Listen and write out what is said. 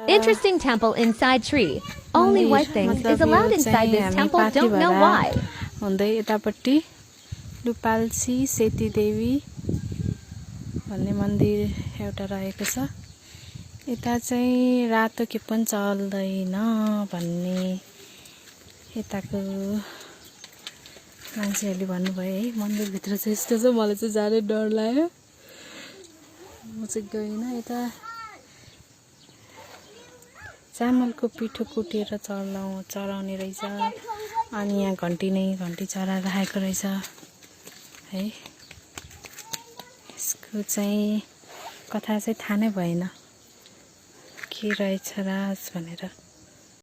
Interesting temple inside Shree. Only white things is allowed inside this temple. Don't know why. हुँदै यतापट्टि लुपाल्ची सेतीदेवी भन्ने मन्दिर एउटा रहेको छ। यता चाहिँ रातो के पनि चल्दैन भन्ने यताको मान्छेहरूले भन्नुभयो है। मन्दिरभित्र चाहिँ यस्तो छ, मलाई चाहिँ जाने डर लाग्यो, म चाहिँ गइनँ। यता चामलको पिठो कुटेर चढाउने रहेछ। अनि यहाँ घन्टी चढाएर राखेको रहेछ है। यसको चाहिँ कथा चाहिँ थाहा नै भएन के रहेछ राज भनेर।